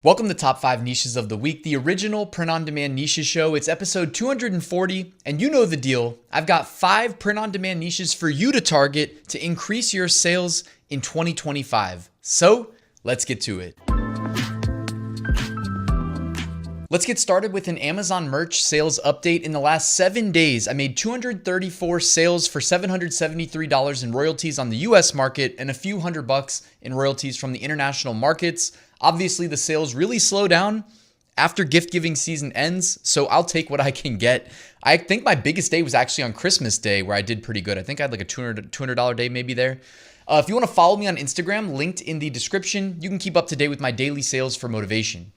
Welcome to Top 5 Niches of the Week, the original print-on-demand niches show. It's episode 240, and you know the deal. I've got 5 print-on-demand niches for you to target to increase your sales in 2025. So, let's get to it. Let's get started with an Amazon merch sales update. In the last 7 days, I made 234 sales for $773 in royalties on the US market and a few $100 in royalties from the international markets. Obviously, the sales really slow down after gift giving season ends, so I'll take what I can get. I think my biggest day was actually on Christmas Day where I did pretty good. I think I had like a $200 day maybe there. If you want to follow me on Instagram, linked in the description, you can keep up to date with my daily sales for motivation.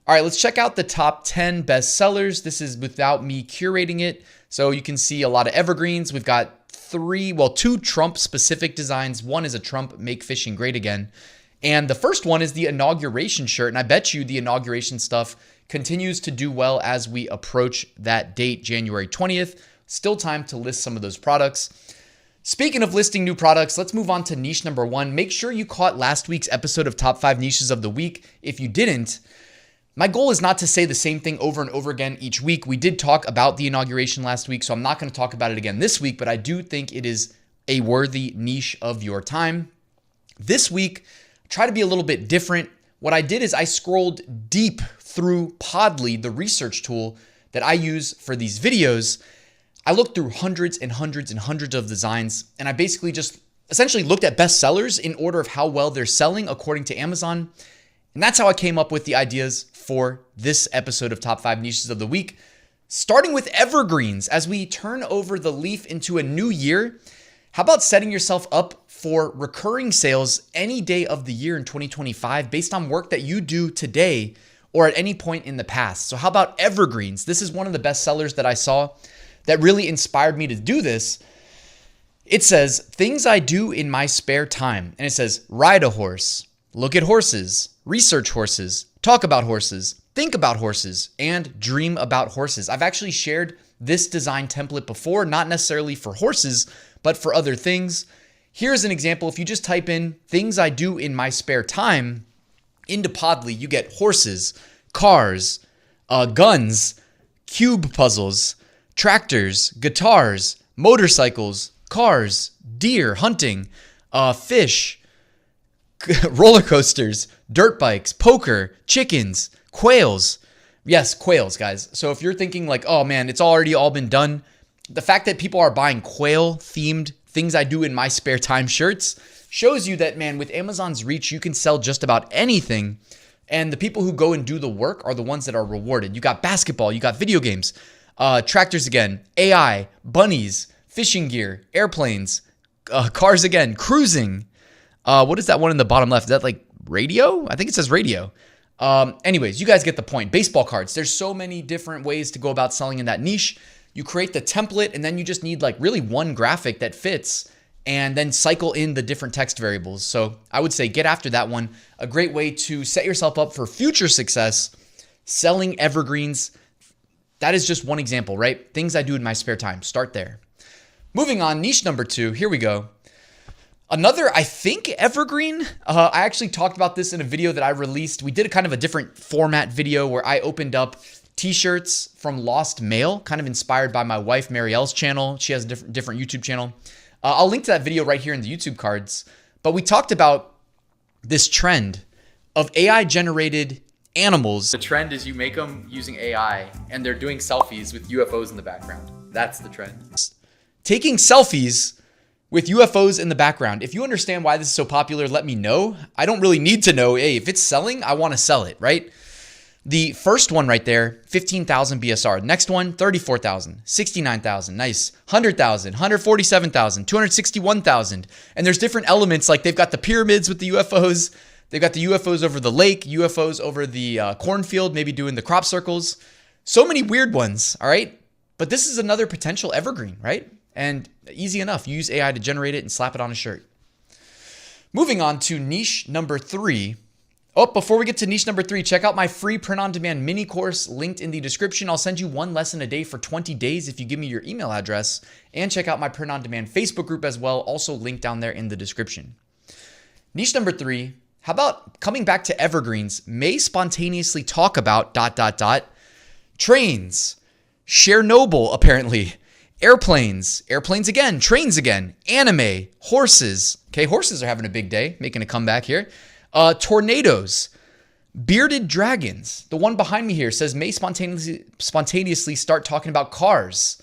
All right, let's check out the top 10 best sellers. This is without me curating it. So you can see a lot of evergreens. We've got 2 Trump specific designs. One is a Trump Make Fishing Great Again. And the first one is the inauguration shirt. And I bet you the inauguration stuff continues to do well as we approach that date, January 20th. Still time to list some of those products. Speaking of listing new products, let's move on to niche number 1. Make sure you caught last week's episode of Top 5 Niches of the Week. If you didn't, my goal is not to say the same thing over and over again each week. We did talk about the inauguration last week, so I'm not going to talk about it again this week, but I do think it is a worthy niche of your time. This week, try to be a little bit different. What I did is I scrolled deep through Podly, the research tool that I use for these videos. I looked through hundreds and hundreds and hundreds of designs, and I basically just essentially looked at best sellers in order of how well they're selling according to Amazon. And that's how I came up with the ideas for this episode of Top 5 Niches of the Week. Starting with evergreens, as we turn over the leaf into a new year, how about setting yourself up for recurring sales any day of the year in 2025 based on work that you do today or at any point in the past? So how about evergreens? This is one of the best sellers that I saw that really inspired me to do this. It says, things I do in my spare time. And it says, ride a horse, look at horses, research horses, talk about horses, think about horses, and dream about horses. I've actually shared this design template before, not necessarily for horses, but for other things. Here's an example. If you just type in things I do in my spare time into Podly, you get horses, cars, guns, cube puzzles, tractors, guitars, motorcycles, cars, deer, hunting, fish, roller coasters, dirt bikes, poker, chickens, quails. Yes, quails, guys. So if you're thinking like, oh man, it's already all been done, the fact that people are buying quail-themed things I do in my spare time shirts shows you that, man, with Amazon's reach, you can sell just about anything. And the people who go and do the work are the ones that are rewarded. You got basketball, you got video games, tractors again, AI, bunnies, fishing gear, airplanes, cars again, cruising. What is that one in the bottom left? Is that like radio? I think it says radio. Anyways, you guys get the point. Baseball cards. There's so many different ways to go about selling in that niche. You create the template and then you just need like really one graphic that fits and then cycle in the different text variables. So I would say get after that one. A great way to set yourself up for future success, selling evergreens. That is just one example, right? Things I do in my spare time. Start there. Moving on, niche number 2. Here we go. Another, I think, evergreen. I actually talked about this in a video that I released. We did a kind of a different format video where I opened up t-shirts from Lost Mail, kind of inspired by my wife, Marielle's channel. She has a different YouTube channel. I'll link to that video right here in the YouTube cards. But we talked about this trend of AI-generated animals. The trend is you make them using AI, and they're doing selfies with UFOs in the background. That's the trend. Taking selfies with UFOs in the background. If you understand why this is so popular, let me know. I don't really need to know. Hey, if it's selling, I want to sell it, right? The first one right there, 15,000 BSR. Next one, 34,000, 69,000. Nice. 100,000, 147,000, 261,000. And there's different elements, like they've got the pyramids with the UFOs. They've got the UFOs over the lake, UFOs over the cornfield, maybe doing the crop circles. So many weird ones, all right? But this is another potential evergreen, right? And easy enough. You use AI to generate it and slap it on a shirt. Moving on to niche number 3. Oh, before we get to niche number 3, check out my free print-on-demand mini course linked in the description. I'll send you one lesson a day for 20 days if you give me your email address. And check out my print-on-demand Facebook group as well, also linked down there in the description. Niche number 3, How about coming back to Evergreens may spontaneously talk about ... trains, Chernobyl apparently, airplanes again, trains again, anime, horses. Okay, horses are having a big day, making a comeback here. Tornadoes, bearded dragons. The one behind me here says may spontaneously start talking about cars.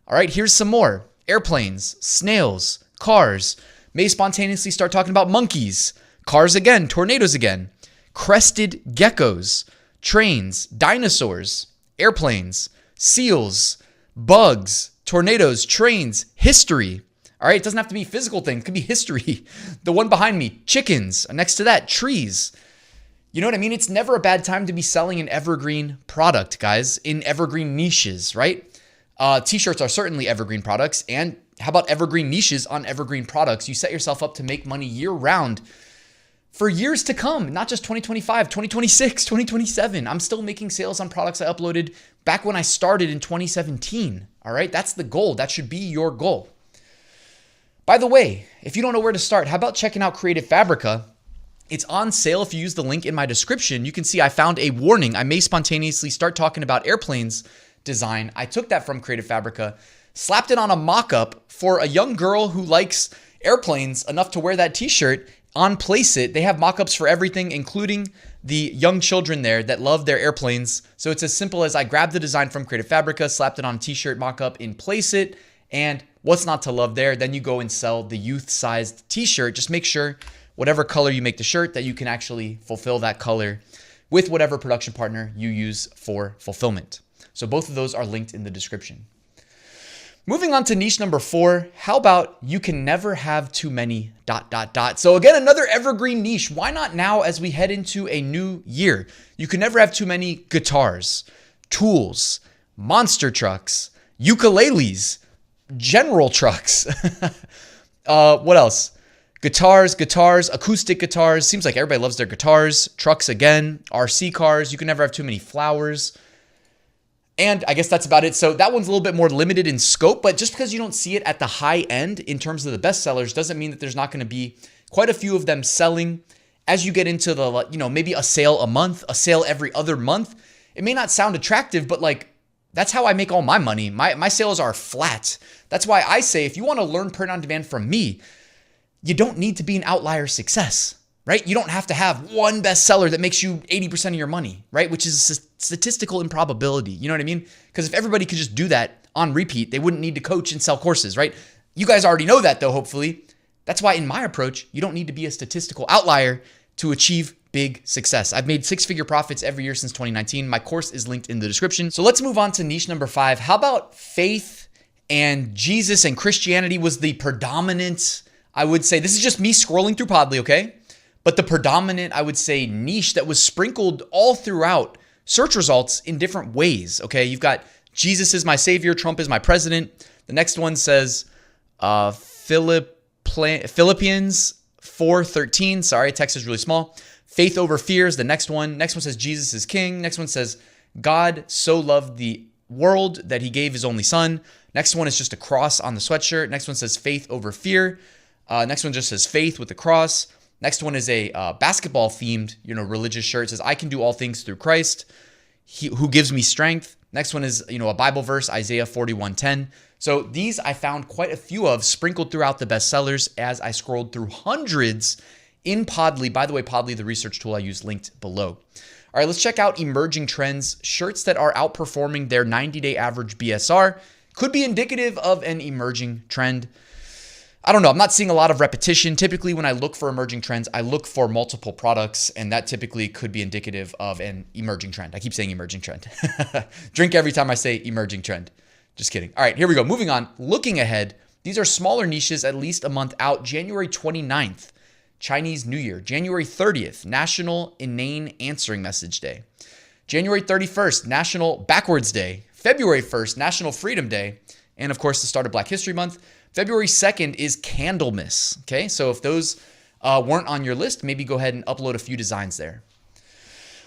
All right, here's some more. Airplanes, snails, cars. May spontaneously start talking about monkeys. Cars again, tornadoes again. Crested geckos, trains, dinosaurs, airplanes, seals, bugs, tornadoes, trains, history. All right, it doesn't have to be physical things. It could be history. The one behind me, chickens. Next to that, trees. You know what I mean? It's never a bad time to be selling an evergreen product, guys, in evergreen niches, right? T-shirts are certainly evergreen products. And how about evergreen niches on evergreen products? You set yourself up to make money year round for years to come, not just 2025, 2026, 2027. I'm still making sales on products I uploaded back when I started in 2017. All right, that's the goal. That should be your goal. By the way, if you don't know where to start, how about checking out Creative Fabrica? It's on sale. If you use the link in my description, you can see I found a warning. I may spontaneously start talking about airplanes design. I took that from Creative Fabrica, slapped it on a mock-up for a young girl who likes airplanes enough to wear that t-shirt. On Placeit, they have mock-ups for everything, including the young children there that love their airplanes. So it's as simple as I grabbed the design from Creative Fabrica, slapped it on a t-shirt mock-up in Placeit, and what's not to love there? Then you go and sell the youth-sized t-shirt. Just make sure whatever color you make the shirt that you can actually fulfill that color with whatever production partner you use for fulfillment. So both of those are linked in the description. Moving on to niche number 4, how about you can never have too many ... So again, another evergreen niche. Why not now as we head into a new year? You can never have too many guitars, tools, monster trucks, ukuleles, general trucks. What else? Guitars, acoustic guitars. Seems like everybody loves their guitars. Trucks again, RC cars. You can never have too many flowers. And I guess that's about it. So that one's a little bit more limited in scope, but just because you don't see it at the high end in terms of the best sellers doesn't mean that there's not going to be quite a few of them selling as you get into the, maybe a sale a month, a sale every other month. It may not sound attractive, but that's how I make all my money. My sales are flat. That's why I say, if you want to learn print on demand from me, you don't need to be an outlier success, right? You don't have to have one bestseller that makes you 80% of your money, right? Which is a statistical improbability. You know what I mean? Because if everybody could just do that on repeat, they wouldn't need to coach and sell courses, right? You guys already know that though, hopefully. That's why in my approach, you don't need to be a statistical outlier to achieve big success. I've made 6-figure profits every year since 2019. My course is linked in the description. So let's move on to niche number 5. How about faith and Jesus and Christianity was the predominant, I would say, this is just me scrolling through Podly, okay? But the predominant, I would say, niche that was sprinkled all throughout search results in different ways, okay? You've got Jesus is my savior, Trump is my president. The next one says Philippians 4:13. Sorry, text is really small. Faith over fear is the next one. Next one says Jesus is king. Next one says God so loved the world that he gave his only son. Next one is just a cross on the sweatshirt. Next one says faith over fear. Next one just says faith with the cross. Next one is a basketball themed, religious shirt. It says, I can do all things through Christ, who gives me strength. Next one is, a Bible verse, Isaiah 41:10. So these I found quite a few of sprinkled throughout the bestsellers as I scrolled through hundreds in Podly. By the way, Podly, the research tool I use, linked below. All right, let's check out emerging trends. Shirts that are outperforming their 90-day average BSR could be indicative of an emerging trend. I don't know. I'm not seeing a lot of repetition. Typically, when I look for emerging trends, I look for multiple products, and that typically could be indicative of an emerging trend. I keep saying emerging trend. Drink every time I say emerging trend. Just kidding. All right, here we go. Moving on. Looking ahead, these are smaller niches at least a month out. January 29th, Chinese New Year. January 30th, National Inane Answering Message Day. January 31st, National Backwards Day. February 1st, National Freedom Day. And of course, the start of Black History Month. February 2nd is Candlemas. Okay, so if those weren't on your list, maybe go ahead and upload a few designs there.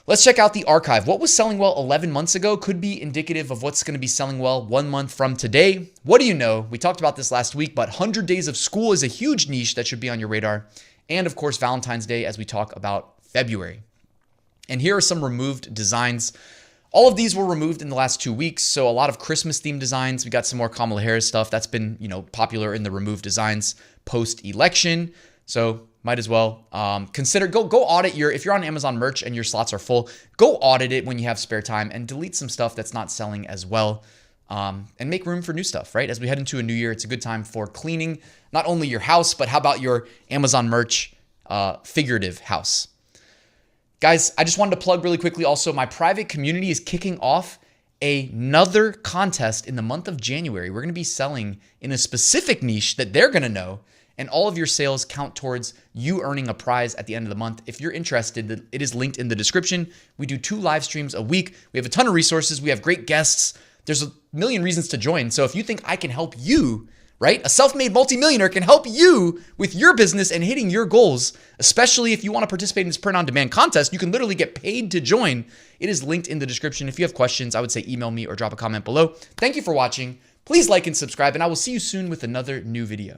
Let's check out the archive. What was selling well 11 months ago could be indicative of what's going to be selling well 1 month from today. What do you know? We talked about this last week, but 100 days of school is a huge niche that should be on your radar. and of course, Valentine's Day as we talk about February. And here are some removed designs. All of these were removed in the last 2 weeks. So a lot of Christmas themed designs. We got some more Kamala Harris stuff that's been, popular in the removed designs post-election. So might as well consider, go audit if you're on Amazon merch and your slots are full, go audit it when you have spare time and delete some stuff that's not selling as well. And make room for new stuff, right? As we head into a new year, it's a good time for cleaning not only your house, but how about your Amazon merch figurative house? Guys, I just wanted to plug really quickly also, my private community is kicking off another contest in the month of January. We're going to be selling in a specific niche that they're going to know, and all of your sales count towards you earning a prize at the end of the month. If you're interested, it is linked in the description. We do 2 live streams a week. We have a ton of resources. We have great guests. There's a million reasons to join. So if you think I can help you, right? A self-made multimillionaire can help you with your business and hitting your goals, especially if you want to participate in this print-on-demand contest. You can literally get paid to join. It is linked in the description. If you have questions, I would say email me or drop a comment below. Thank you for watching. Please like and subscribe, and I will see you soon with another new video.